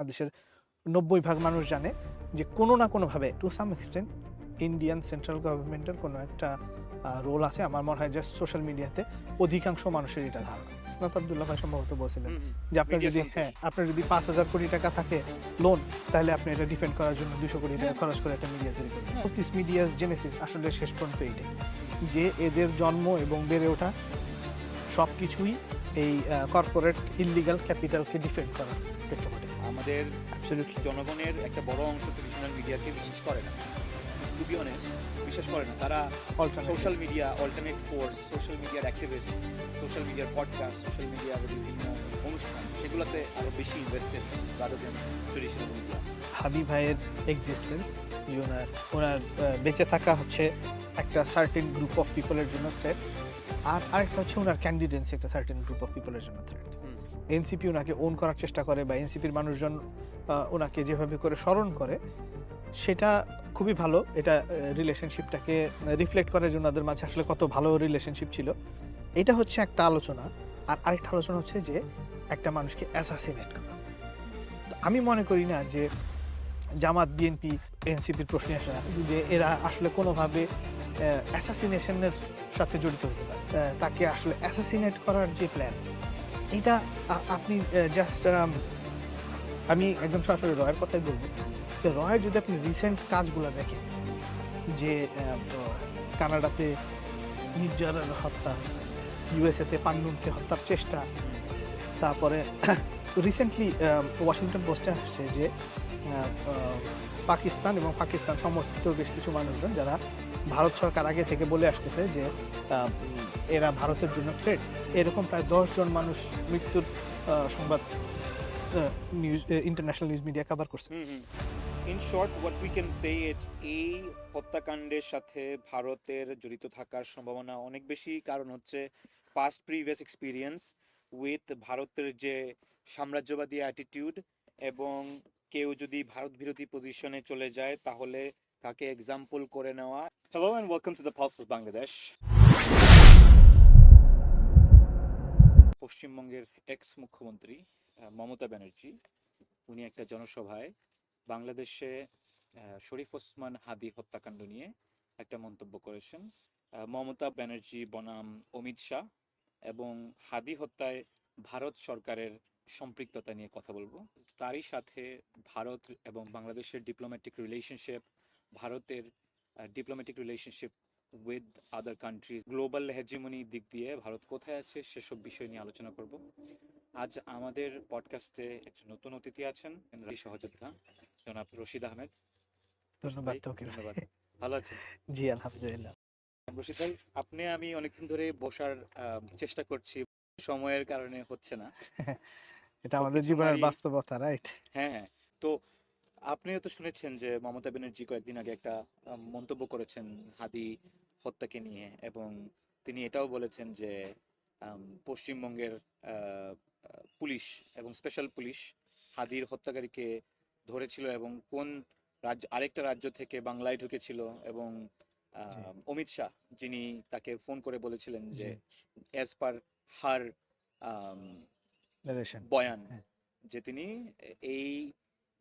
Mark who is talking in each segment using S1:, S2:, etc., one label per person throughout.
S1: বাংলাদেশের 90% মানুষ জানে যে কোনো না কোনোভাবে to some extent Indian central গভর্নমেন্টের কোনো একটা রোল আছে। আমার মনে হয় যে সোশ্যাল মিডিয়াতে অধিকাংশ মানুষের এটা ধারণা। ইসনাত আব্দুল্লাহ ভাই সম্ভবত বলছিলেন যে আপনার যদি 5,000 কোটি টাকা থাকে লোন, তাহলে আপনি এটা ডিফেন্ড করার জন্য 200 কোটি টাকা খরচ করে একটা মিডিয়া তৈরি করবেন। দিস মিডিয়াস জেনেসিস আসলে শেষ পর্যন্ত এইটাই, যে এদের জন্ম এবং বেড়ে ওঠা সবকিছুই এই কর্পোরেট ইল্লিগাল ক্যাপিটালকে ডিফেন্ড করার প্রেক্ষাপটে।
S2: আমাদের জনগণের একটা বড় অংশ ট্রেডিশনাল মিডিয়াকে বিশ্বাস করে না, টু বি অনেস্ট বিশ্বাস করে না। তারা social media alternate course, social মিডিয়ার অ্যাক্টিভিস্ট, সোশ্যাল মিডিয়ার পডকাস্ট, সোশ্যাল মিডিয়ার বিভিন্ন অনুষ্ঠান, সেগুলোতে আরো বেশি invested rather than traditional media.
S1: Hadi ভাইয়ের এক্সিস্টেন্স, ওনার বেঁচে থাকা হচ্ছে একটা সার্টেন গ্রুপ অফ পিপলের জন্য থ্রেট, আর আরেকটা হচ্ছে ওনার ক্যান্ডিডেন্সি একটা সার্টেন গ্রুপ অফ পিপলের জন্য থ্রেট। এনসিপি ওনাকে ওন করার চেষ্টা করে, বা এনসিপির মানুষজন ওনাকে যেভাবে করে স্মরণ করে সেটা খুবই ভালো। এটা রিলেশনশিপটাকে রিফ্লেক্ট করে যে ওনাদের মাঝে আসলে কত ভালো রিলেশনশিপ ছিল। এটা হচ্ছে একটা আলোচনা। আর আরেকটা আলোচনা হচ্ছে যে একটা মানুষকে অ্যাসাসিনেট করা। আমি মনে করি না যে জামাত, বিএনপি, এনসিপির প্রশ্নে আসে না যে এরা আসলে কোনোভাবে অ্যাসাসিনেশনের সাথে জড়িত হতে পারে। তাকে আসলে অ্যাসাসিনেট করার যে প্ল্যান, এটা আপনি জাস্ট আমি একদম সরাসরি রয়ের কথাই বলবো যে রয়ের যদি আপনি রিসেন্ট কাজগুলো দেখেন, যে কানাডাতে নির্যাতন হত্যা, ইউএসএতে পান্নুনকে হত্যার চেষ্টা, তারপরে রিসেন্টলি ওয়াশিংটন পোস্টে আসছে যে পাকিস্তান এবং পাকিস্তান সমর্থিত বেশ কিছু মানুষজন যারা ভারত সরকার আগে থেকে বলে আসতেছে যে এরা ভারতের জন্য থ্রেট, এরকম প্রায় 10 জন মানুষ মৃত্যুর সংবাদ news international news media cover করছে।
S2: In short what we can say it, এই হত্যাকাণ্ডের সাথে ভারতের জড়িত থাকার সম্ভাবনা অনেক বেশি, কারণ হচ্ছে পাস্ট প্রিভিয়াস এক্সপিরিয়েন্স উইথ ভারতের যে সাম্রাজ্যবাদী অ্যাটিটিউড, এবং কেউ যদি ভারত বিরোধী পজিশনে চলে যায় তাহলে তাকে এক্সাম্পল করে নেওয়া। Hello and welcome to the pulse Bangladesh. পশ্চিমবঙ্গের এক্স মুখ্যমন্ত্রী মমতা ব্যানার্জি, উনি একটা জনসভায় বাংলাদেশে শরীফ ওসমান হাদি হত্যাকাণ্ড নিয়ে একটা মন্তব্য করেছেন। মমতা ব্যানার্জি বনাম অমিত শাহ এবং হাদি হত্যায় ভারত সরকারের সম্পৃক্ততা নিয়ে কথা বলবো। তারই সাথে ভারত এবং বাংলাদেশের ডিপ্লোম্যাটিক রিলেশনশিপ, ভারতের diplomatic relationship with other countries, global hegemony দিক দিয়ে ভারত কোথায় আছে সেসব বিষয় নিয়ে আলোচনা করব। আজ আমাদের পডকাস্টে একজন নতুন অতিথি আছেন, সহযোদ্ধা জনাব রশিদ আহমেদ। ধন্যবাদ। ভালো আছেন?
S1: জি আলহামদুলিল্লাহ।
S2: রশিদ ভাই, আপনি আমি অনেকদিন ধরে বসার চেষ্টা করছি, সময়ের কারণে হচ্ছে না।
S1: এটা আমাদের জীবনের বাস্তবতা, রাইট?
S2: হ্যাঁ। তো আপনিও তো শুনেছেন যে মমতা ব্যানার্জি কয়েকদিন আগে একটা মন্তব্য করেছেন হাদি হত্যাকে নিয়ে, এবং তিনি এটাও বলেছেন যে পশ্চিমবঙ্গের পুলিশ এবং স্পেশাল পুলিশ হাদির হত্যাকারীকে ধরেছিল, এবং কোন রাজ্য, আরেকটা রাজ্য থেকে বাংলায় ঢুকেছিল, এবং অমিত শাহ যিনি তাকে ফোন করে বলেছিলেন যে অ্যাজ পার হার বয়ান, যে তিনি এই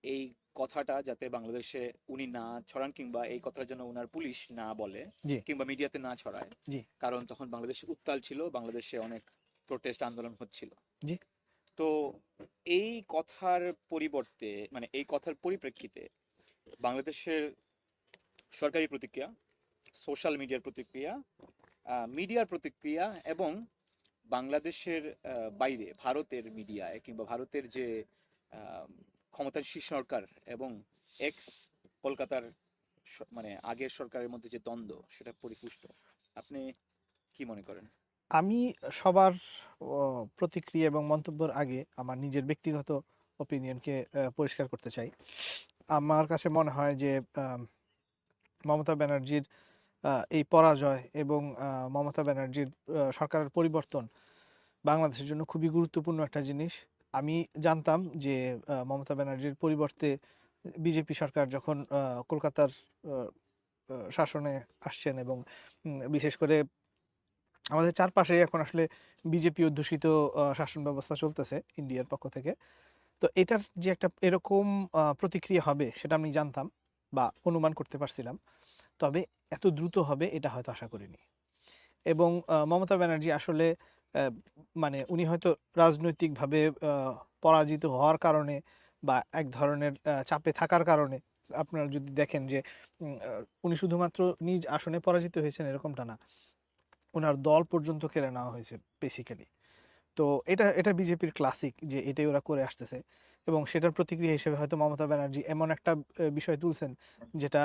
S2: এই কথাটা যাতে বাংলাদেশে উনি না ছড়ান, কিংবা এই কথাটা যেন উনার পুলিশ না বলে, কিংবা মিডিয়াতে না ছড়ায়, কারণ তখন বাংলাদেশ উত্তাল ছিল, বাংলাদেশে অনেক প্রোটেস্ট আন্দোলন হচ্ছিল। তো এই কথার পরিবর্তে, মানে এই কথার পরিপ্রেক্ষিতে বাংলাদেশের সরকারি প্রতিক্রিয়া, সোশ্যাল মিডিয়ার প্রতিক্রিয়া, মিডিয়ার প্রতিক্রিয়া, এবং বাংলাদেশের বাইরে ভারতের মিডিয়ায় কিংবা ভারতের যে ক্ষমতাসীন সরকার এবং এক্স কলকাতার মানে আগের সরকারের মধ্যে যে দ্বন্দ্ব, সেটা পরিপুষ্ট। আপনি কি মনে করেন?
S1: আমি সবার প্রতিক্রিয়া এবং মন্তব্যের আগে আমার নিজের ব্যক্তিগত ওপিনিয়নকে পরিষ্কার করতে চাই। আমার কাছে মনে হয় যে মমতা ব্যানার্জির এই পরাজয় এবং মমতা ব্যানার্জির সরকারের পরিবর্তন বাংলাদেশের জন্য খুবই গুরুত্বপূর্ণ একটা জিনিস। আমি জানতাম যে মমতা ব্যানার্জির পরিবর্তে বিজেপি সরকার যখন কলকাতার শাসনে আসছেন, এবং বিশেষ করে আমাদের চারপাশে এখন আসলে বিজেপি অধ্যুষিত শাসন ব্যবস্থা চলতেছে ইন্ডিয়ার পক্ষ থেকে, তো এটার যে একটা এরকম প্রতিক্রিয়া হবে সেটা আমি জানতাম বা অনুমান করতে পারছিলাম, তবে এত দ্রুত হবে এটা হয়তো আশা করিনি। এবং মমতা ব্যানার্জি আসলে মানে উনি হয়তো রাজনৈতিকভাবে পরাজিত হওয়ার কারণে বা এক ধরনের চাপে থাকার কারণে, আপনারা যদি দেখেন যে উনি শুধুমাত্র নিজ আসনে পরাজিত হয়েছেন এরকমটা না, ওনার দল পর্যন্ত কেড়ে নেওয়া হয়েছে বেসিক্যালি। তো এটা এটা বিজেপির ক্লাসিক যে এটাই ওরা করে আসতেছে, এবং সেটার প্রতিক্রিয়া হিসেবে হয়তো মমতা ব্যানার্জি এমন একটা বিষয় তুলছেন যেটা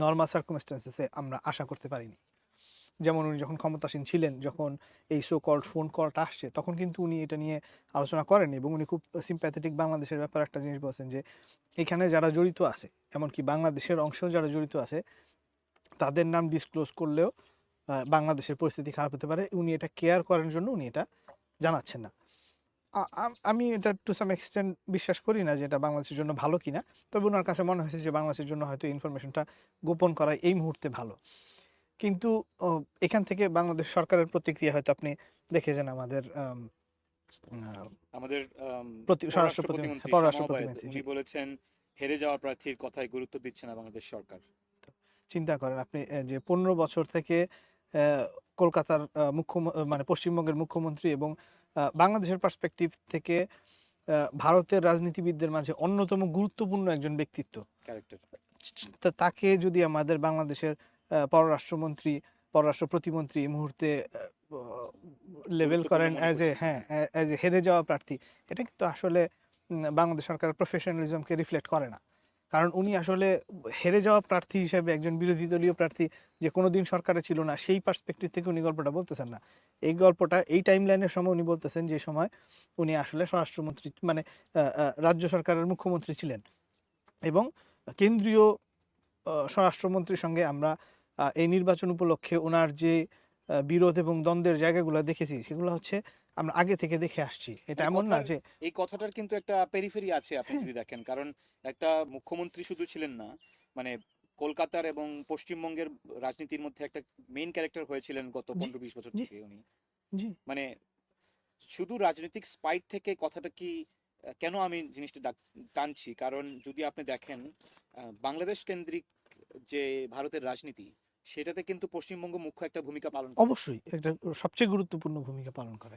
S1: নর্মাল সার্কামস্টেন্সেসে আমরা আশা করতে পারিনি। যেমন উনি যখন ক্ষমতাসীন ছিলেন, যখন এই সো কল্ড ফোন কলটা আসছে, তখন কিন্তু উনি এটা নিয়ে আলোচনা করেননি, এবং উনি খুব সিম্প্যাথেটিক বাংলাদেশের ব্যাপারে একটা জিনিস বলছেন যে এখানে যারা জড়িত আছে, এমনকি বাংলাদেশের অংশেও যারা জড়িত আছে, তাদের নাম ডিসক্লোজ করলেও বাংলাদেশের পরিস্থিতি খারাপ হতে পারে, উনি এটা কেয়ার করার জন্য উনি এটা জানাচ্ছেন না। আমি এটা টু সাম এক্সটেন্ট বিশ্বাস করি না যে এটা বাংলাদেশের জন্য ভালো কিনা, তবে ওনার কাছে মনে হয়েছে যে বাংলাদেশের জন্য হয়তো ইনফরমেশনটা গোপন করা এই মুহূর্তে ভালো। কিন্তু এখান থেকে বাংলাদেশ সরকারের প্রতিক্রিয়া হয়তো আপনি দেখেছেন, আমাদের
S2: আমাদের
S1: স্বরাষ্ট্র
S2: পররাষ্ট্র
S1: পররাষ্ট্র
S2: প্রতিমন্ত্রী
S1: প্রতিমন্ত্রী,
S2: উনি বলেছেন হেরে যাওয়া প্রার্থীর কথায় গুরুত্ব দিচ্ছে না বাংলাদেশ সরকার।
S1: চিন্তা করেন আপনি যে 15 বছর থেকে কলকাতার মানে পশ্চিমবঙ্গের মুখ্যমন্ত্রী এবং বাংলাদেশের পার্সপেক্টিভ থেকে ভারতের রাজনীতিবিদদের মাঝে অন্যতম গুরুত্বপূর্ণ একজন ব্যক্তিত্ব,
S2: ক্যারেক্টার,
S1: তাকে যদি আমাদের বাংলাদেশের পররাষ্ট্রমন্ত্রী, পররাষ্ট্র প্রতিমন্ত্রী এই মুহূর্তে লেভেল করেন অ্যাজ এ হেরে যাওয়া প্রার্থী, এটা কিন্তু আসলে বাংলাদেশ সরকারের প্রফেশনালিজমকে রিফ্লেক্ট করে না। কারণ উনি আসলে হেরে যাওয়া প্রার্থী হিসেবে, একজন বিরোধী দলীয় প্রার্থী যে কোনোদিন সরকারে ছিল না, সেই পার্সপেক্টিভ থেকে উনি গল্পটা বলতেছেন না। এই গল্পটা এই টাইম লাইনের সময় উনি বলতেছেন যে সময় উনি আসলে স্বরাষ্ট্রমন্ত্রী, মানে রাজ্য সরকারের মুখ্যমন্ত্রী ছিলেন। এবং কেন্দ্রীয় স্বরাষ্ট্রমন্ত্রীর সঙ্গে আমরা এই নির্বাচন উপলক্ষে ওনার যে বিরোধ এবং দ্বন্দ্বের জায়গাগুলো দেখেছি, সেগুলো হচ্ছে আমরা আগে থেকে দেখে আসছি। এটা
S2: মানে
S1: এমন না যে
S2: এই কথাটার কিন্তু একটা পেরিফেরি আছে আপনি যদি দেখেন, কারণ একটা মুখ্যমন্ত্রী শুধু ছিলেন না, মানে কলকাতার এবং পশ্চিমবঙ্গের রাজনীতির মধ্যে একটা মেইন ক্যারেক্টার হয়েছিলেন গত 15-20 বছর
S1: জি
S2: থেকে উনি।
S1: জি
S2: মানে শুধু রাজনৈতিক স্পাইট থেকে কথাটা কি, কেন আমি জিনিসটা টানছি, কারণ যদি আপনি দেখেন বাংলাদেশ কেন্দ্রিক যে ভারতের রাজনীতি, সেটাতে কিন্তু পশ্চিমবঙ্গ মুখ্য একটা ভূমিকা পালন করে।
S1: অবশ্যই একটা সবচেয়ে গুরুত্বপূর্ণ ভূমিকা পালন করে।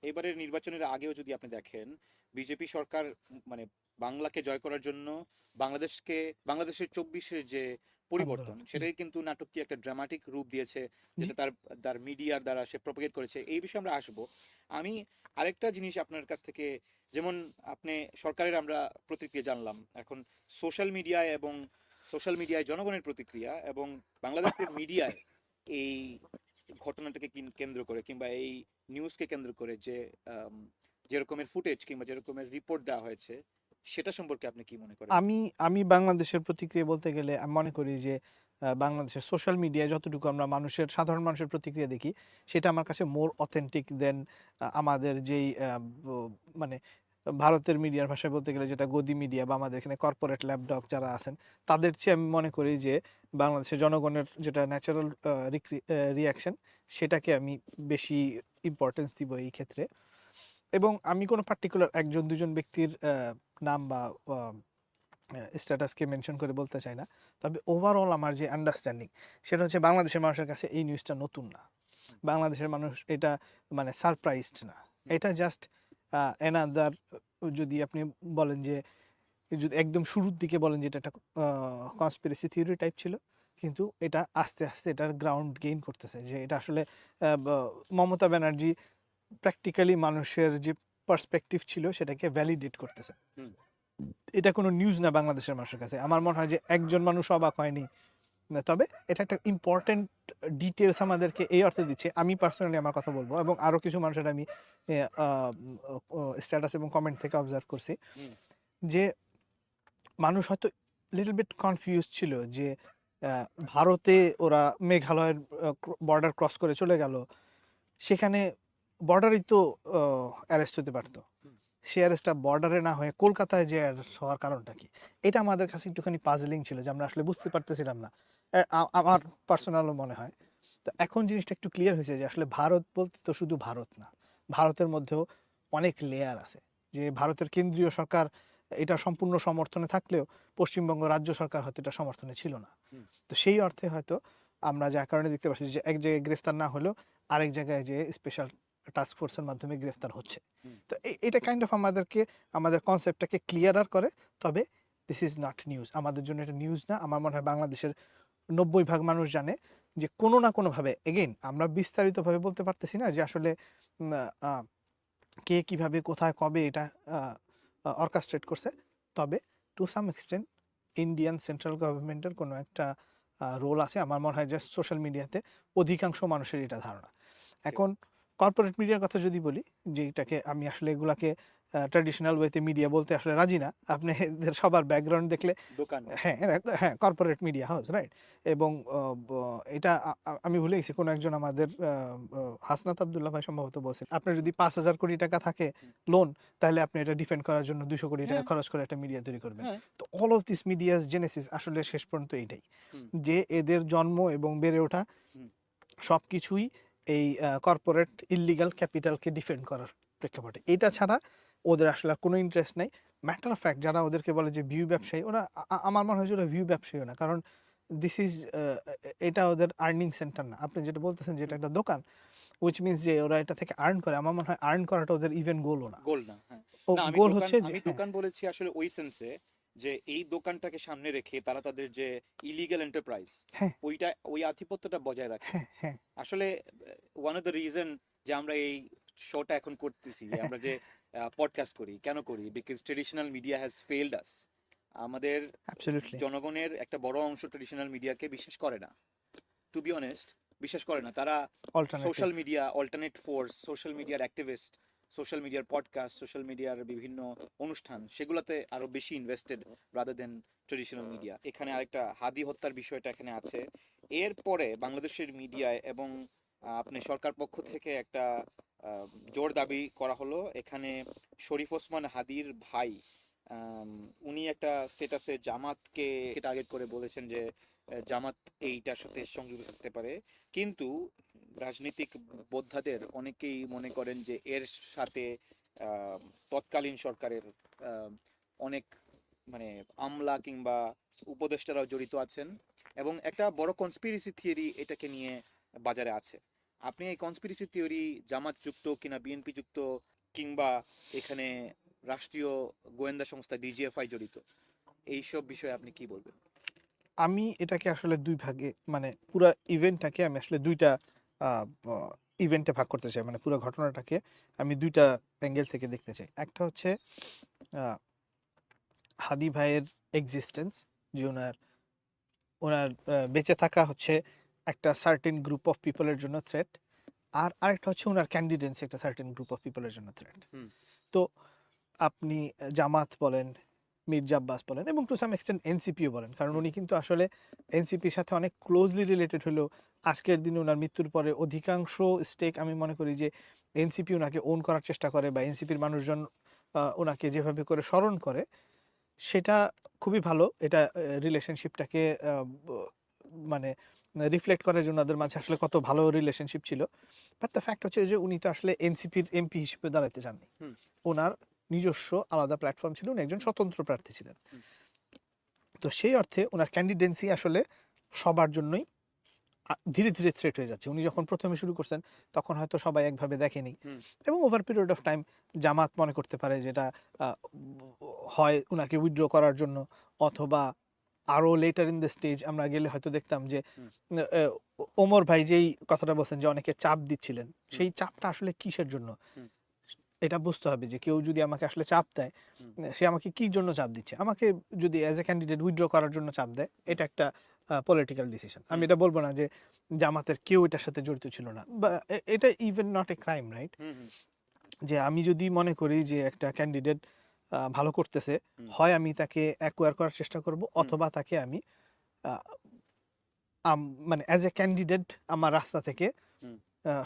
S2: এবারের নির্বাচনের আগেও যদি আপনি দেখেন, বিজেপি সরকার মানে বাংলাকে জয় করার জন্য বাংলাদেশের 24-এর যে পরিবর্তন,
S1: আন্দোলন,
S2: সেটাই কিন্তু নাটকীয় একটা ড্রামাটিক রূপ দিয়েছে, যেটা তার তার মিডিয়ার দ্বারা সে প্রপাগেট করেছে। এই বিষয়ে আমরা আসবো। আমি আরেকটা জিনিস আপনার কাছ থেকে, যেমন আপনি সরকারের আমরা প্রতিক্রিয়া জানলাম, এখন সোশ্যাল মিডিয়ায় জনগণের প্রতিক্রিয়া এবং বাংলাদেশের মিডিয়ায় এই ঘটনাটাকে কেন্দ্র করে কিংবা এই নিউজকে কেন্দ্র করে যে যে রকমের ফুটেজ কিংবা যে রকমের রিপোর্ট দেওয়া হয়েছে, সেটা সম্পর্কে আপনি কি মনে করেন?
S1: আমি আমি বাংলাদেশের প্রতিক্রিয়া বলতে গেলে আমি মনে করি যে বাংলাদেশের সোশ্যাল মিডিয়ায় যতটুকু আমরা সাধারণ মানুষের প্রতিক্রিয়া দেখি, সেটা আমার কাছে মোর অথেন্টিক দেন আমাদের যেই মানে ভারতের মিডিয়ার ভাষায় বলতে গেলে যেটা গদি মিডিয়া বা আমাদের এখানে কর্পোরেট ল্যাপডগ যারা আছেন, তাদের চেয়ে আমি মনে করি যে বাংলাদেশের জনগণের যেটা ন্যাচারাল রিয়াকশন, সেটাকে আমি বেশি ইম্পর্টেন্স দিব এই ক্ষেত্রে। এবং আমি কোনো পার্টিকুলার একজন দুজন ব্যক্তির নাম বা স্ট্যাটাসকে মেনশন করে বলতে চাই না, তবে ওভারঅল আমার যে আন্ডারস্ট্যান্ডিং, সেটা হচ্ছে বাংলাদেশের মানুষের কাছে এই নিউজটা নতুন না। বাংলাদেশের মানুষ এটা মানে সারপ্রাইজড না। এটা জাস্ট অ্যানাদার, যদি আপনি বলেন যে যদি একদম শুরুর দিকে বলেন যে এটা একটা কনস্পিরেসি থিওরি টাইপ ছিল, কিন্তু এটা আস্তে আস্তে এটার গ্রাউন্ড গেইন করতেছে, যে এটা আসলে মমতা ব্যানার্জি প্র্যাকটিক্যালি মানুষের যে পার্সপেক্টিভ ছিল সেটাকে ভ্যালিডেট করতেছে। এটা কোনো নিউজ না বাংলাদেশের মানুষের কাছে। আমার মনে হয় যে একজন মানুষ অবাক হয়নি, তবে এটা একটা ইম্পর্টেন্ট ডিটেলস আমাদেরকে এই অর্থে দিচ্ছে। আমি পার্সোনালি আমার কথা বলবো, এবং আরও কিছু মানুষের আমি স্ট্যাটাস এবং কমেন্ট থেকে অবজার্ভ করছি যে মানুষ হয়তো লিটল বিট কনফিউজ ছিল যে ভারতে ওরা মেঘালয়ের বর্ডার ক্রস করে চলে গেল, সেখানে বর্ডারই তো অ্যারেস্ট হতে পারতো, সে অ্যারেস্টটা বর্ডারে না হয়ে কলকাতায় যে অ্যারেস্ট হওয়ার কারণটা কি, এটা আমাদের কাছে একটুখানি পাজলিং ছিল, যে আমরা আসলে বুঝতে পারতেছিলাম না। আমার পার্সোনালও মনে হয়। তো এখন জিনিসটা একটু ক্লিয়ার হয়েছে যে আসলে ভারত বলতে তো শুধু ভারত না, ভারতের মধ্যেও অনেক লেয়ার আছে। যে ভারতের কেন্দ্রীয় সরকার এটা সম্পূর্ণ সমর্থনে থাকলেও পশ্চিমবঙ্গ রাজ্য সরকার হয়তো এটা সমর্থনে ছিল না। তো সেই অর্থে হয়তো আমরা যার কারণে দেখতে পাচ্ছি যে এক জায়গায় গ্রেফতার না হলেও আরেক জায়গায় যে স্পেশাল টাস্ক ফোর্সের মাধ্যমে গ্রেফতার হচ্ছে। তো এটা কাইন্ড অফ আমাদেরকে আমাদের কনসেপ্টটাকে ক্লিয়ারার করে। তবে দিস ইজ নট নিউজ, আমাদের জন্য এটা নিউজ না। আমার মনে হয় বাংলাদেশের 90% মানুষ জানে যে কোনো না কোনোভাবে, এগেইন আমরা বিস্তারিতভাবে বলতে পারতেছি না যে আসলে কে কিভাবে কোথায় কবে এটা অর্কাস্ট্রেট করছে। তবে to some extent Indian central গভর্নমেন্টের কোনো একটা রোল আছে। আমার মনে হয় যে সোশ্যাল মিডিয়াতে অধিকাংশ মানুষের এটা ধারণা। এখন কর্পোরেট মিডিয়ার কথা যদি বলি, যেটাকে আমি আসলে এগুলাকে ট্র্যাডিশনাল ওয়েতে মিডিয়া বলতে আসলে রাজি না। আপনি এদের সবার ব্যাকগ্রাউন্ড দেখলে হ্যাঁ হ্যাঁ কর্পোরেট মিডিয়া হাউস, রাইট। এবং এটা আমি ভুলে গেছি, কোনো একজন আমাদের হাসনাত আবদুল্লাহ ভাই সম্ভবত বলছেন, আপনার যদি 5,000 কোটি টাকা থাকে লোন, তাহলে আপনি এটা ডিফেন্ড করার জন্য 200 কোটি টাকা খরচ করে একটা মিডিয়া তৈরি করবেন। তো all of this medias Genesis আসলে শেষ পর্যন্ত এইটাই, যে এদের জন্ম এবং বেড়ে ওঠা সবকিছুই এই কর্পোরেট ইল্লিগাল ক্যাপিটালকে ডিফেন্ড করার প্রেক্ষাপটে। এটা ছাড়া ওদের আসলে কোনো ইন্টারেস্ট নেই। ম্যাটার অফ ফ্যাক্ট যারা ওদেরকে বলে যে ভিউ ব্যবসায়ী, ওরা আমার মনে হয় যে ওরা ভিউ ব্যবসায়ী না, কারণ দিস ইজ এটা ওদের আর্নিং সেন্টার না। আপনি যেটা বলতেছেন যে এটা একটা দোকান, উইচ মিনস যে ওরা এটা থেকে আর্ন করে। আমার মনে হয় আর্ন করাটা ওদের ইভেন গোলও না।
S2: গোল না, হ্যাঁ।
S1: গোল হচ্ছে
S2: আমি দোকান বলেছি আসলে ওই সেন্সে যে এই দোকানটাকে সামনে রেখে তারা তাদের যে ইলিগাল এন্টারপ্রাইজ ওইটা ওই আধিপত্যটা বজায় রাখে। আসলে ওয়ান অফ দ্য রিজন যে আমরা এই শোটা এখন করতেছি, আমরা যে পডকাস্ট করি, কেন করি? Because traditional media has failed us. আমাদের জনগণের একটা বড় অংশ ট্রেডিশনাল মিডিয়াকে বিশ্বাস করে না, টু বি অনেস্ট, বিশ্বাস করে না। তারা social media alternate force, social মিডিয়ার অ্যাক্টিভিস্ট, সোশ্যাল মিডিয়ার পডকাস্ট, সোশ্যাল মিডিয়ার বিভিন্ন অনুষ্ঠান, সেগুলোতে আরো বেশি invested rather than traditional media. এখানে আরেকটা হাদি হত্যার বিষয়টা এখানে আছে। এরপরে বাংলাদেশের মিডিয়ায় এবং আপনি সরকার পক্ষ থেকে একটা জোর দাবি করা হলো, এখানে শরীফ ওসমান হাদির ভাই উনি একটা স্ট্যাটাসে জামাতকে টার্গেট করে বলেছেন যে জামাত এইটার সাথে সংযুক্ত থাকতে পারে। কিন্তু রাজনৈতিক বোদ্ধাদের অনেকেই মনে করেন যে এর সাথে তৎকালীন সরকারের অনেক মানে আমলা কিংবা উপদেষ্টারাও জড়িত আছেন, এবং একটা বড় কনস্পিরেসি থিওরি এটাকে নিয়ে বাজারে আছে। আপনি এই কনস্পিরেসি থিওরি জামাত যুক্ত কিনা বিএনপি যুক্ত, কিংবা এখানে রাষ্ট্রীয় গোয়েন্দা সংস্থা ডিজিএফআই জড়িত, এইসব বিষয়ে আপনি কি বলবেন?
S1: আমি এটাকে আসলে দুই ভাগে, মানে পুরো ইভেন্টটাকে আমি আসলে দুইটা ইভেন্টে ভাগ করতে চাই। মানে পুরো ঘটনাটাকে আমি দুইটা অ্যাঙ্গেল থেকে দেখতে চাই। একটা হচ্ছে হাদি ভাইয়ের এক্সিস্টেন্স, যে ওনার বেঁচে থাকা হচ্ছে একটা সার্টেন গ্রুপ অফ পিপলের জন্য থ্রেট, আর আরেকটা হচ্ছে ওনার ক্যান্ডিডেন্সি একটা সার্টেন গ্রুপ অফ পিপলের জন্য থ্রেট। তো আপনি জামাত বলেন, মির্জা আব্বাস বলেন, এবং টু সাম এক্সটেন্ট এনসিপিও বলেন, কারণ উনি কিন্তু আসলে এনসিপির সাথে অনেক ক্লোজলি রিলেটেড হলেও আজকের দিনে ওনার মৃত্যুর পরে অধিকাংশ স্টেক আমি মনে করি যে এনসিপি ওনাকে ওন করার চেষ্টা করে, বা এনসিপির মানুষজন ওনাকে যেভাবে করে স্মরণ করে সেটা খুবই ভালো। এটা রিলেশনশিপটাকে মানে রিফ্লেক্ট করার জন্য ওদের মাঝে আসলে কত ভালো রিলেশনশিপ ছিল। বাট দ্য ফ্যাক্ট হচ্ছে যে উনি তো আসলে এনসিপির এমপি হিসেবে দাঁড়াতে চাননি। ওনার নিজস্ব আলাদা প্ল্যাটফর্ম ছিল, উনি একজন স্বতন্ত্র প্রার্থী ছিলেন। তো সেই অর্থে ওনার ক্যান্ডিডেন্সি আসলে সবার জন্যই ধীরে ধীরে থ্রেট হয়ে যাচ্ছে। উনি যখন প্রথমে শুরু করছেন তখন হয়তো সবাই একভাবে দেখেনি, এবং ওভার পিরিয়ড অফ টাইম জামাত মনে করতে পারে যেটা হয় ওনাকে উইথড্র করার জন্য, অথবা আরো লেটার ইন দ্য স্টেজ আমরা গেলে হয়তো দেখতাম যে ওমর ভাই যেই কথাটা বলছেন যে অনেকে চাপ দিচ্ছিলেন, সেই চাপটা আসলে কিসের জন্য এটা বুঝতে হবে। যে কেউ যদি আমাকে আসলে চাপ দেয়, সে আমাকে কি জন্য চাপ দিচ্ছে? আমাকে যদি অ্যাজ এ ক্যান্ডিডেট উইথড্র করার জন্য চাপ দেয়, এটা একটা পলিটিক্যাল ডিসিশন। আমি এটা বলবো না যে জামাতের কেউ এটার সাথে জড়িত ছিল না, বা এটা even not a crime, right? যে আমি যদি মনে করি যে একটা ক্যান্ডিডেট ভালো করতেছে, হয় আমি তাকে অ্যাকোয়ার করার চেষ্টা করব, অথবা তাকে আমি মানে অ্যাজ এ ক্যান্ডিডেট আমার রাস্তা থেকে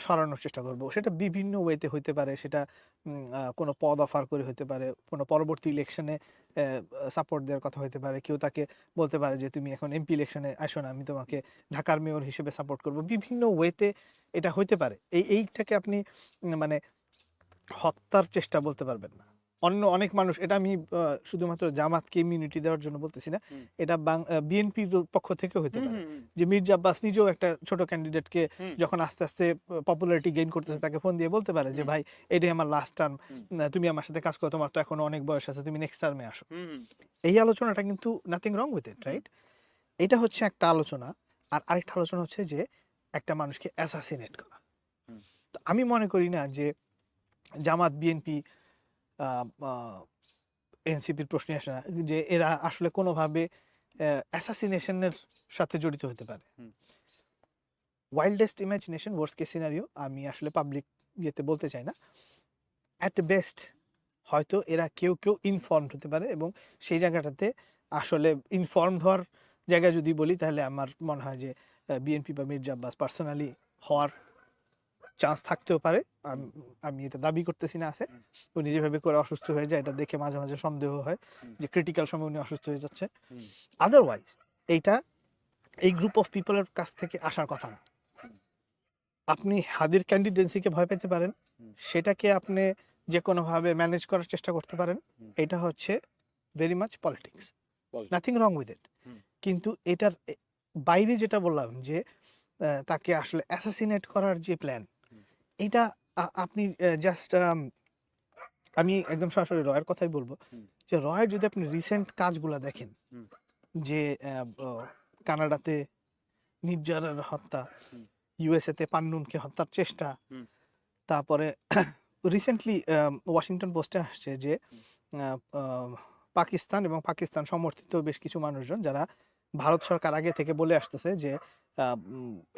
S1: সরানোর চেষ্টা করব। সেটা বিভিন্ন ওয়েতে হইতে পারে, সেটা কোনো পদ অফার করে হতে পারে, কোনো পরবর্তী ইলেকশনে সাপোর্ট দেওয়ার কথা হতে পারে, কেউ তাকে বলতে পারে যে তুমি এখন এমপি ইলেকশনে আসো না, আমি তোমাকে ঢাকার মেয়র হিসেবে সাপোর্ট করব। বিভিন্ন ওয়েতে এটা হইতে পারে। এইটাকে আপনি মানে হত্যার চেষ্টা বলতে পারবেন না। অন্য অনেক মানুষ, এটা আমি শুধুমাত্র জামাতকে ইমিউনিটি দেওয়ার জন্য বলতেছি না, এটা বিএনপির পক্ষ থেকেও হতে পারে, যে মির্জা আব্বাস নিজেও একটা ছোট ক্যান্ডিডেটকে যখন আস্তে আস্তে পপুলারিটি গেইন করতেছে তাকে ফোন দিয়ে বলতে পারে যে ভাই এটাই আমার লাস্ট টার্ম, তুমি আমার সাথে কাজ করো, তোমার তো এখনো অনেক বয়স আছে, তুমি নেক্সট টার্মে আসো। এই আলোচনাটা কিন্তু nothing wrong with it, right? এটা হচ্ছে একটা আলোচনা। আর আরেকটা আলোচনা হচ্ছে যে একটা মানুষকে অ্যাসাসিনেট করা। তো আমি মনে করি না যে জামাত, বিএনপি, এনসিপির প্রশ্নে আসে না যে এরা আসলে কোনোভাবে অ্যাসাসিনেশনের সাথে জড়িত হতে পারে। Wildest imagination, worst case scenario, আমি আসলে পাবলিক ইয়েতে বলতে চাই না। অ্যাট বেস্ট হয়তো এরা কেউ কেউ ইনফর্মড হতে পারে, এবং সেই জায়গাটাতে আসলে ইনফর্মড হওয়ার জায়গায় যদি বলি তাহলে আমার মনে হয় যে বিএনপি বা মির্জা আব্বাস পার্সোনালি হওয়ার চান্স থাকতেও পারে। আমি এটা দাবি করতেছি না আছে, উনি যেভাবে করে অসুস্থ হয়ে যায় এটা দেখে মাঝে মাঝে সন্দেহ হয় যে ক্রিটিক্যাল সময় উনি অসুস্থ হয়ে যাচ্ছে। আদারওয়াইজ এইটা এই গ্রুপ অফ পিপলের কাছ থেকে আসার কথা না। আপনি হাদির ক্যান্ডিডেন্সিকে ভয় পেতে পারেন, সেটাকে আপনি যে কোনোভাবে ম্যানেজ করার চেষ্টা করতে পারেন, এটা হচ্ছে very much politics, nothing wrong with it. কিন্তু এটার বাইরে যেটা বললাম যে তাকে আসলে অ্যাসাসিনেট করার যে প্ল্যান, এটা আপনি জাস্ট আমি একদম সরাসরি রয়ের কথাই বলবো যে রয়ের যদি আপনি রিসেন্ট কাজগুলো দেখেন, যে কানাডাতে নির্জারের হত্যা, ইউএসএতে পান্নুনকে হত্যার চেষ্টা, তারপরে রিসেন্টলি ওয়াশিংটন পোস্টে আসছে যে পাকিস্তান এবং পাকিস্তান সমর্থিত বেশ কিছু মানুষজন যারা ভারত সরকার আগে থেকে বলে আসতেছে যে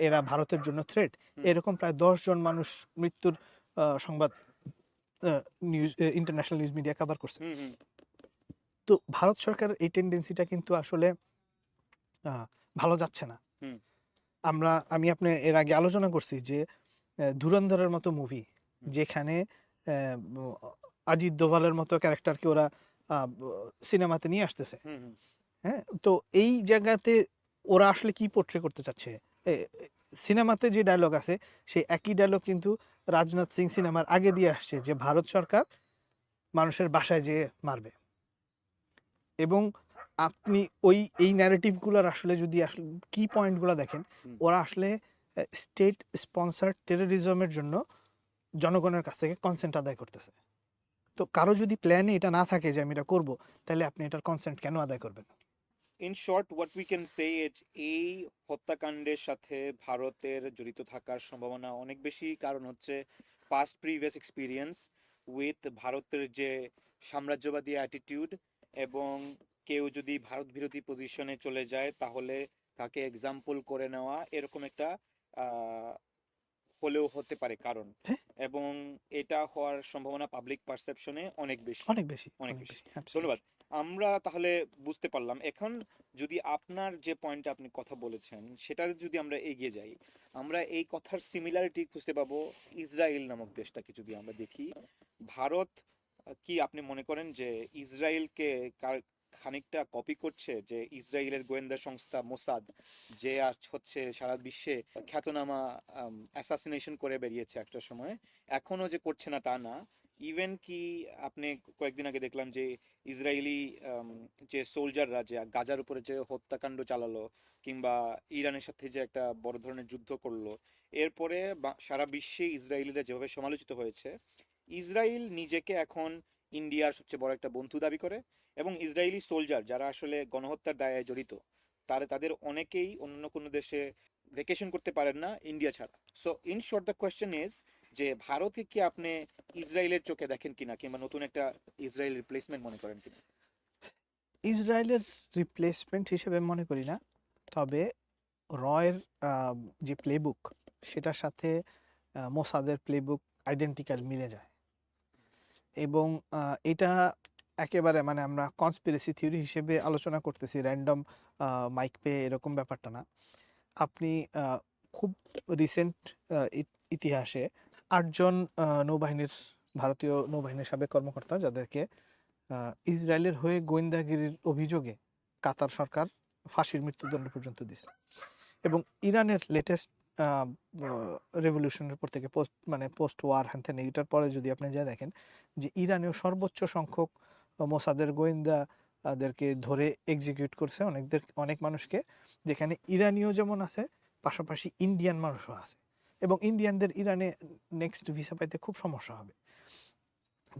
S1: এরা ভারতের জন্য থ্রেট, এরকম প্রায় 10 জন মানুষ মৃত্যুর সংবাদ news, international news media cover করছে। তো ভারত সরকারের এই টেন্ডেন্সিটা কিন্তু আসলে ভালো যাচ্ছে না। আমি আপনি এর আগে আলোচনা করছি যে ধুরন্ধরের মতো মুভি, যেখানে অজিত দোভালের মতো ক্যারেক্টারকে ওরা সিনেমাতে নিয়ে আসতেছে, হ্যাঁ, তো এই জায়গাতে ওরা আসলে কি পোট্রে করতে চাচ্ছে? সিনেমাতে যে ডায়লগ আছে সেই একই ডায়লগ কিন্তু রাজনাথ সিং সিনেমার আগে দিয়ে আসছে, যে ভারত সরকার মানুষের বাসায় যেয়ে মারবে। এবং আপনি এই ন্যারেটিভগুলোর আসলে যদি আসলে কি পয়েন্টগুলো দেখেন, ওরা আসলে স্টেট স্পন্সার্ড টেরোরিজমের জন্য জনগণের কাছ থেকে কনসেন্ট আদায় করতেছে। তো কারো যদি প্ল্যানে এটা না থাকে যে আমি এটা করবো, তাহলে আপনি এটার কনসেন্ট কেন আদায় করবেন?
S2: In short what we can say it, এই হত্যাকাণ্ডের সাথে ভারতের জড়িত থাকার সম্ভাবনা অনেক বেশি, কারণ হচ্ছে পাস্ট প্রিভিয়াস এক্সপিরিয়েন্স উইথ ভারতের যে সাম্রাজ্যবাদী অ্যাটিটিউড, এবং কেউ যদি ভারত বিরোধী পজিশনে চলে যায় তাহলে তাকে এক্সাম্পল করে নেওয়া, এরকম একটা হলেও হতে পারে কারণ, এবং এটা হওয়ার সম্ভাবনা পাবলিক পারসেপশনে অনেক বেশি,
S1: অনেক বেশি,
S2: অনেক বেশি। ধন্যবাদ। আমরা তাহলে বুঝতে পারলাম এখন, যদি আপনার যে পয়েন্টে আপনি কথা বলেছেন সেটা যদি আমরা এগিয়ে যাই, আমরা এই কথার সিমিলারিটি খুঁজতে পাবো ইসরায়েল নামক দেশটাকে যদি আমরা দেখি। ভারত কি আপনি মনে করেন যে ইসরায়েলকে খানিকটা কপি করছে? যে ইসরায়েলের গোয়েন্দা সংস্থা মোসাদ, যে হচ্ছে সারা বিশ্বে খ্যাতনামা অ্যাসাসিনেশন করে বেরিয়েছে একটা সময়, এখনো যে করছে না তা না, ইভেন কি আপনি কয়েকদিন আগে দেখলাম যে ইসরায়েলি যে সোলজাররা যে গাজার উপরে যে হত্যাকাণ্ড চালালো, কিংবা ইরানের সাথে যে একটা বড় ধরনের যুদ্ধ করলো, এরপরে সারা বিশ্বে ইসরায়েলিরা যেভাবে সমালোচিত হয়েছে, ইসরায়েল নিজেকে এখন ইন্ডিয়ার সবচেয়ে বড় একটা বন্ধু দাবি করে, এবং ইসরায়েলি সোলজার যারা আসলে গণহত্যার দায়ে জড়িত, তাদের অনেকেই অন্য কোনো দেশে ভেকেশন করতে পারেন না ইন্ডিয়া ছাড়া। So in short the question is যে ভারতে কি আপনি ইসরায়েলের চোখে দেখেন কিনা, কিংবা নতুন একটা ইসরায়েল রিপ্লেসমেন্ট মনে করেন কিনা?
S1: ইসরায়েলের রিপ্লেসমেন্ট হিসেবে মনে করি না, তবে রয়ের যে প্লেবুক সেটার সাথে মোসাদের প্লেবুক আইডেন্টিক্যাল মিলে যায়, এবং এটা একেবারে মানে আমরা কনস্পিরেসি থিওরি হিসেবে আলোচনা করতেছি, র্যান্ডম মাইক পেয়ে এরকম ব্যাপারটা না। আপনি খুব রিসেন্ট ইতিহাসে 8 জন নৌবাহিনীর, ভারতীয় নৌবাহিনীর সাবেক কর্মকর্তা যাদেরকে ইসরায়েলের হয়ে গোয়েন্দাগিরির অভিযোগে কাতার সরকার ফাঁসির মৃত্যুদণ্ড পর্যন্ত দিয়েছে, এবং ইরানের লেটেস্ট রেভলিউশনের পর থেকে পোস্ট ওয়ার হ্যান ত্যান এটার পরে যদি আপনি যা দেখেন যে ইরানেও সর্বোচ্চ সংখ্যক মোসাদের গোয়েন্দাদেরকে ধরে এক্সিকিউট করছে অনেক মানুষকে, যেখানে ইরানিও যেমন আছে পাশাপাশি ইন্ডিয়ান মানুষও আছে, এবং ইন্ডিয়ানদের ইরানে নেক্সট ভিসা পাইতে খুব সমস্যা হবে।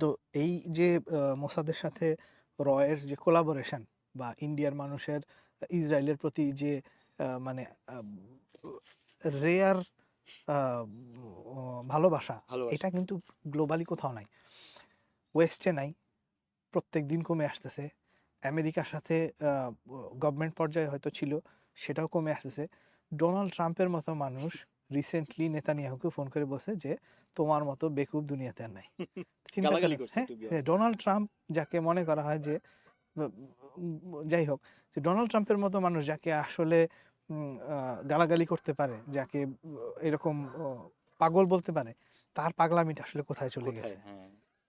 S1: তো এই যে মোসাদের সাথে রয়ের যে কোলাবোরেশন বা ইন্ডিয়ার মানুষের ইসরায়েলের প্রতি যে মানে রেয়ার ভালোবাসা, এটা কিন্তু গ্লোবালি কোথাও নাই, ওয়েস্টে নাই, প্রত্যেক দিন কমে আসতেছে। আমেরিকার সাথে গভর্নমেন্ট পর্যায়ে হয়তো ছিল, সেটাও কমে আসতেছে। ডোনাল্ড ট্রাম্পের মতো মানুষ রিসেন্টলি নেতানিয়াহুকে ফোন করে বলছে যে তোমার মতো বেকুব দুনিয়াতে আর নাই। চিন্তা করেন, হ্যাঁ, ডোনাল্ড ট্রাম্প যাকে মনে করা হয় যে যাই হোক, যে ডোনাল্ড ট্রাম্পের মতো মানুষ যাকে আসলে গালাগালি করতে পারে, যাকে এরকম পাগল বলতে পারে, তার পাগলামিটা আসলে কোথায় চলে গেছে।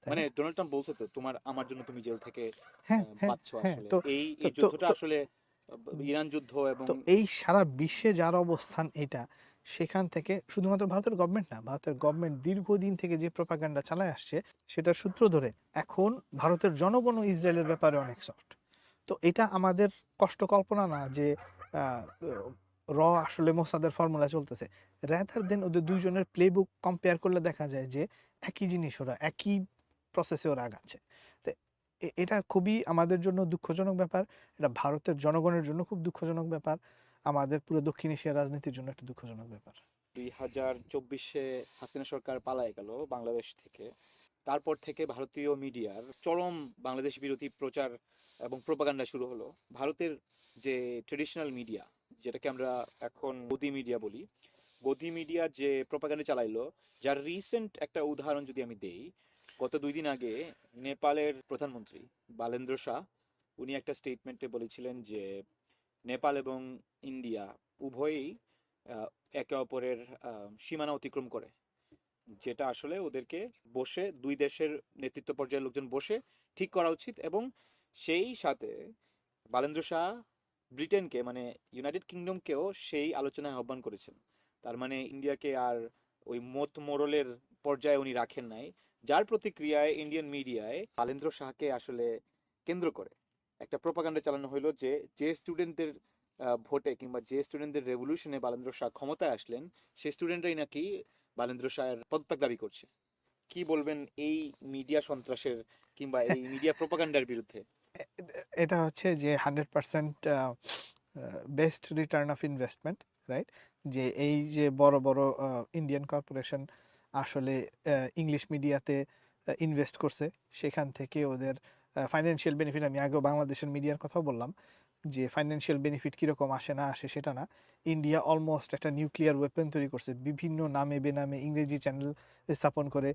S2: মানে ডোনাল্ড ট্রাম্প বলছে তো আমার জন্য তুমি জেল থেকে পাচ্ছো।
S1: হ্যাঁ,
S2: আসলে এই যুদ্ধটা আসলে ইরান যুদ্ধ, এবং
S1: তো এই সারা বিশ্বে যার অবস্থান এটা, সেখান থেকে শুধুমাত্র ভারতের গভর্নমেন্ট না, ভারতের গভর্নমেন্ট দীর্ঘদিন থেকে যে প্রপাগান্ডা চালায় আসছে সেটার সূত্র ধরে এখন ভারতের জনগণও ইসরায়েলের ব্যাপারে অনেক সফট। তো এটা আমাদের কষ্ট কল্পনা না যে আসলে মোসাদের ফর্মুলা চলতেছে, র্যাদার দেন ওদের দুইজনের প্লেবুক কম্পেয়ার করলে দেখা যায় যে একই জিনিস, ওরা একই প্রসেসে ওরা আগাচ্ছে। তো এটা খুবই আমাদের জন্য দুঃখজনক ব্যাপার, এটা ভারতের জনগণের জন্য খুব দুঃখজনক ব্যাপার, আমাদের পুরো দক্ষিণ এশিয়ার রাজনীতির জন্য একটা দুঃখজনক ব্যাপার।
S2: 2024-এ হাসিনা সরকার পালায় গেল বাংলাদেশ থেকে, তারপর থেকে ভারতীয় মিডিয়ার চরম বাংলাদেশ বিরোধী প্রচার এবং প্রোপাগান্ডা শুরু হলো। ভারতের যে ট্রেডিশনাল মিডিয়া, যেটাকে আমরা এখন গদি মিডিয়া বলি, গদি মিডিয়া যে প্রোপাগান্ডা চালাইলো, যার রিসেন্ট একটা উদাহরণ যদি আমি দেই, গত 2 দিন আগে নেপালের প্রধানমন্ত্রী বালেন্দ্র শাহ, উনি একটা স্টেটমেন্টে বলেছিলেন যে নেপাল এবং ইন্ডিয়া উভয়ই একে অপরের সীমানা অতিক্রম করে, যেটা আসলে ওদেরকে বসে, দুই দেশের নেতৃত্ব পর্যায়ের লোকজন বসে ঠিক করা উচিত। এবং সেই সাথে বালেন্দ্র শাহ ব্রিটেনকে, মানে ইউনাইটেড কিংডমকেও সেই আলোচনায় আহ্বান করেছেন। তার মানে ইন্ডিয়াকে আর ওই মত মোড়লের পর্যায়ে উনি রাখেন নাই, যার প্রতিক্রিয়ায় ইন্ডিয়ান মিডিয়ায় বালেন্দ্র শাহকে আসলে কেন্দ্র করে একটা প্রোপাগান্ডা চালানো হলো যে যে স্টুডেন্টদের ভোটে কিংবা যে স্টুডেন্টদের রেভলিউশনে বালেন্দ্র শাহ ক্ষমতায় আসলেন, সেই স্টুডেন্টরাই নাকি বালেন্দ্র শাহের পদত্যাগ দাবি করছে। কি বলবেন এই মিডিয়া সন্ত্রাসের কিংবা এই মিডিয়া প্রোপাগান্ডার বিরুদ্ধে?
S1: এটা হচ্ছে যে 100% best return of investment, right? যে এই যে বড় বড় ইন্ডিয়ান কর্পোরেশন আসলে ইংলিশ মিডিয়াতে ইনভেস্ট করছে, সেখান থেকে ওদের ফাইন্যান্সিয়াল বেনিফিট, আমি আগেও বাংলাদেশের মিডিয়ার কথাও বললাম যে ফাইন্যান্সিয়াল বেনিফিট কীরকম আসে না আসে সেটা না, ইন্ডিয়া অলমোস্ট একটা নিউক্লিয়ার ওয়েপন তৈরি করছে, বিভিন্ন নামে বেনামে ইংরেজি চ্যানেল স্থাপন করে,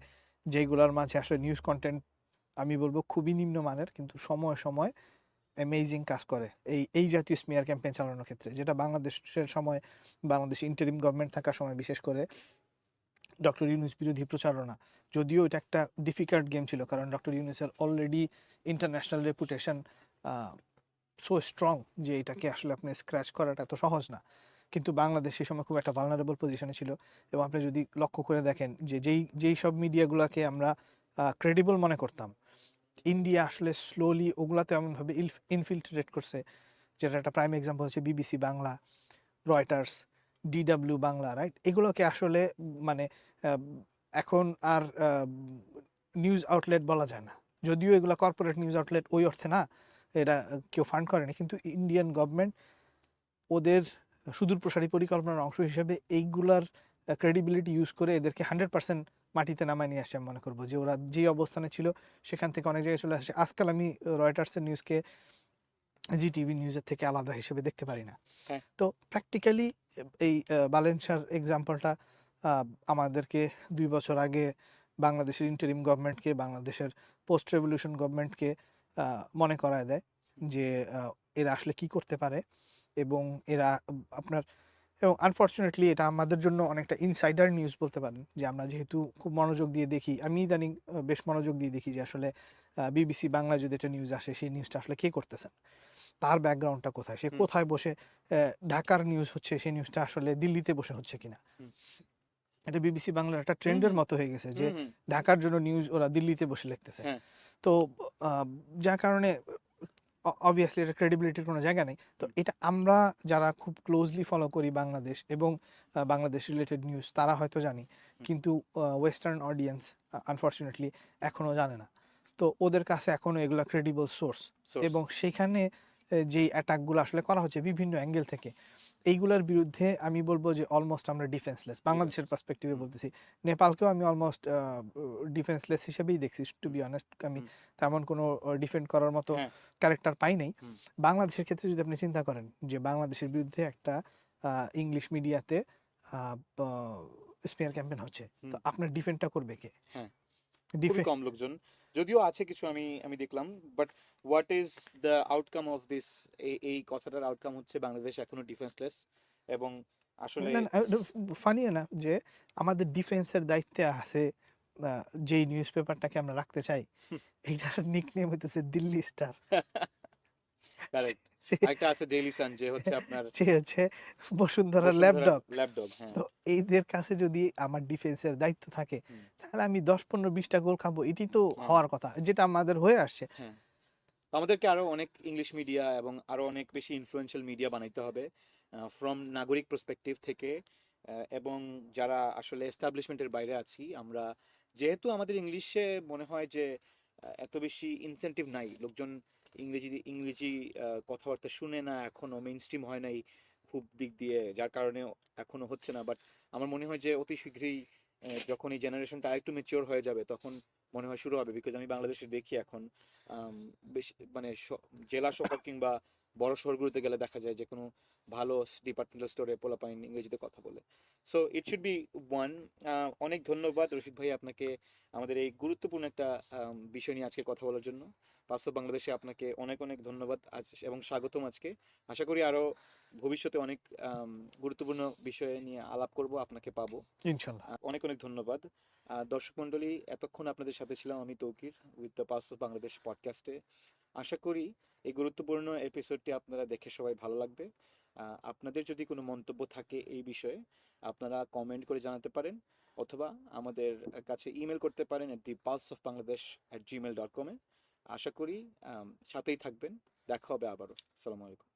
S1: যেগুলোর মাঝে আসলে নিউজ কন্টেন্ট আমি বলবো খুবই নিম্নমানের, কিন্তু সময় সময় অ্যামেজিং কাজ করে এই জাতীয় স্মিয়ার ক্যাম্পেইন চালানোর ক্ষেত্রে, যেটা বাংলাদেশের সময়, বাংলাদেশ ইন্টারিম গভর্নমেন্ট থাকার সময় বিশেষ করে ডক্টর ইউনূস বিরোধী প্রচারণা, যদিও এটা একটা ডিফিকাল্ট গেম ছিল, কারণ ডক্টর ইউনূসের already international reputation so strong যে এটাকে আসলে আপনি স্ক্র্যাচ করাটা এত সহজ না, কিন্তু বাংলাদেশ সেই সময় খুব একটা ভালনারেবল পজিশনে ছিল। এবং আপনি যদি লক্ষ্য করে দেখেন যে যেই সব মিডিয়াগুলোকে আমরা ক্রেডিবল মনে করতাম, ইন্ডিয়া আসলে স্লোলি ওগুলাতে এমনভাবে ইনফিল্ট্রেট করছে, যেটা একটা প্রাইম এক্সাম্পল হচ্ছে BBC Bangla, Reuters, DW Bangla, right? এগুলোকে আসলে মানে এখন আর নিউজ আউটলেট বলা যায় না, যদিও এগুলো কর্পোরেট নিউজ আউটলেট ওই অর্থে না, এটা কেউ ফান্ড করেনি, কিন্তু ইন্ডিয়ান গভর্নমেন্ট ওদের সুদূর প্রসারী পরিকল্পনার অংশ হিসেবে এইগুলার ক্রেডিবিলিটি ইউজ করে এদেরকে 100% মাটিতে নামায় নিয়ে আসছে। আমি মনে করবো যে ওরা যে অবস্থানে ছিল সেখান থেকে অনেক জায়গায় চলে আসছে। আজকাল আমি রয়টার্সের নিউজকে জি টিভি নিউজের থেকে আলাদা হিসেবে দেখতে পারি না। তো প্র্যাকটিক্যালি এই বালেনশার এক্সাম্পলটা আমাদেরকে 2 বছর আগে বাংলাদেশের ইন্টারিম গভর্নমেন্টকে, বাংলাদেশের পোস্ট রেভলিউশন গভর্নমেন্টকে মনে করায় দেয় যে এরা আসলে কি করতে পারে, এবং এরা আপনার, এবং আনফর্চুনেটলি এটা আমাদের জন্য অনেকটা ইনসাইডার নিউজ বলতে পারেন, যে আমরা যেহেতু খুব মনোযোগ দিয়ে দেখি, আমি ইদানিং বেশ মনোযোগ দিয়ে দেখি যে আসলে বিবিসি বাংলা যদি একটা নিউজ আসে সেই নিউজটা আসলে কে করতেছেন। তার ব্যাকগ্রাউন্ডটা কোথায়, সে কোথায় বসে ঢাকার নিউজ হচ্ছে সেই নিউজটা আসলে দিল্লিতে বসে হচ্ছে কিনা। এটা বিবিসি বাংলার একটা ট্রেন্ডের মতো হয়ে গেছে যে ঢাকার জন্য নিউজ ওরা দিল্লিতে বসে লিখতেছে। তো যার কারণে অবভিয়াসলি এটা ক্রেডিবিলিটির কোনো জায়গা নেই। তো এটা আমরা যারা খুব ক্লোজলি ফলো করি বাংলাদেশ এবং বাংলাদেশ রিলেটেড নিউজ তারা হয়তো জানি, কিন্তু ওয়েস্টার্ন অডিয়েন্স আনফর্চুনেটলি এখনও জানে না। তো ওদের কাছে এখনও এগুলো ক্রেডিবল সোর্স, এবং সেখানে যেই অ্যাটাকগুলো আসলে করা হচ্ছে বিভিন্ন অ্যাঙ্গেল থেকে, এইগুলোর বিরুদ্ধে আমি বলবো যে অলমোস্ট আমরা ডিফেন্সলেস। বাংলাদেশের পার্সপেক্টিভে বলতেছি, নেপালকেও আমি অলমোস্ট ডিফেন্সলেস হিসেবেই দেখছি, টু বি অনেস্ট। আমি তেমন কোনো ডিফেন্ড করার মতো ক্যারেক্টার পাই নাই। বাংলাদেশের ক্ষেত্রে যদি আপনি চিন্তা করেন যে বাংলাদেশের বিরুদ্ধে একটা ইংলিশ মিডিয়াতে স্মিয়ার ক্যাম্পেইন হচ্ছে, তো আপনার ডিফেন্ডটা করবে কে?
S2: খুবই কম লোকজন, যদিও আছে কিছু আমি দেখলাম, but what is the outcome of this? এই কথাটার আউটকাম হচ্ছে বাংলাদেশ এখনো ডিফেন্সলেস। এবং আসলে
S1: ফানি না যে আমাদের ডিফেন্সের দায়িত্বে আছে যেই নিউজ পেপারটাকে আমরা রাখতে চাই, এইটার নিকনেম হইতেছে দিল্লি স্টার।
S2: কারেক্ট। আরেকটা আছে ডেইলি সান, যে হচ্ছে আপনার
S1: যে হচ্ছে বসুন্ধরা ল্যাপডগ।
S2: হ্যাঁ।
S1: তো এইদের কাছে যদি আমার ডিফেন্সের দায়িত্ব থাকে, তাহলে আমি 10-15-20টা গোল খাবো, এটি তো হওয়ার কথা, যেটা আমাদের হয়ে আসছে।
S2: আমাদেরকে আরো অনেক ইংলিশ মিডিয়া এবং আরো অনেক বেশি ইনফ্লুয়েন্সিয়াল মিডিয়া বানাইতে হবে ফ্রম নাগরিক পার্সপেক্টিভ থেকে, এবং যারা আসলে এস্টাবলিশমেন্টের বাইরে আছি আমরা, যেহেতু আমাদের ইংলিশে মনে হয় যে এত বেশি ইনসেন্টিভ নাই, লোকজন ইংরেজি কথাবার্তা শুনে না, এখনো মেইন স্ট্রিম হয় নাই খুব দিক দিয়ে, যার কারণে এখনো হচ্ছে না। বাট আমার মনে হয় যে অতি শীঘ্রই যখন এই জেনারেশনটা আরেকটু ম্যাচিওর হয়ে যাবে, তখন মনে হয় শুরু হবে। বিকজ আমি বাংলাদেশে দেখি এখন বেশি মানে জেলা শহর কিংবা বড় শহরগুলোতে গেলে দেখা যায় যে কোনো ভালো ডিপার্টমেন্টাল স্টোরে পোলাপাইন ইংরেজিতে কথা বলে। So it should be one. অনেক ধন্যবাদ রশিদ ভাই আপনাকে আমাদের এই গুরুত্বপূর্ণ একটা বিষয় নিয়ে আজকে কথা বলার জন্য। পাঁচ অফ বাংলাদেশে আপনাকে অনেক অনেক ধন্যবাদ আজ এবং স্বাগতম আজকে। আশা করি আরো ভবিষ্যতে অনেক গুরুত্বপূর্ণ বিষয় নিয়ে আলাপ করব, আপনাকে পাবো
S1: ইনশাআল্লাহ।
S2: অনেক অনেক ধন্যবাদ। দর্শক মন্ডলী, এতক্ষণ আপনাদের সাথে ছিলাম আমি Toukir with the pass of Bangladesh পডকাস্টে। আশা করি এই গুরুত্বপূর্ণ এপিসোডটি আপনারা দেখে সবাই ভালো লাগবে। আপনাদের যদি কোনো মন্তব্য থাকে এই বিষয়ে, আপনারা কমেন্ট করে জানাতে পারেন, অথবা আমাদের কাছে ইমেল করতে পারেন thepulseofbangladesh@gmail.com-এ। আশা করি সাথেই থাকবেন। দেখা হবে আবারও। আসসালামু আলাইকুম।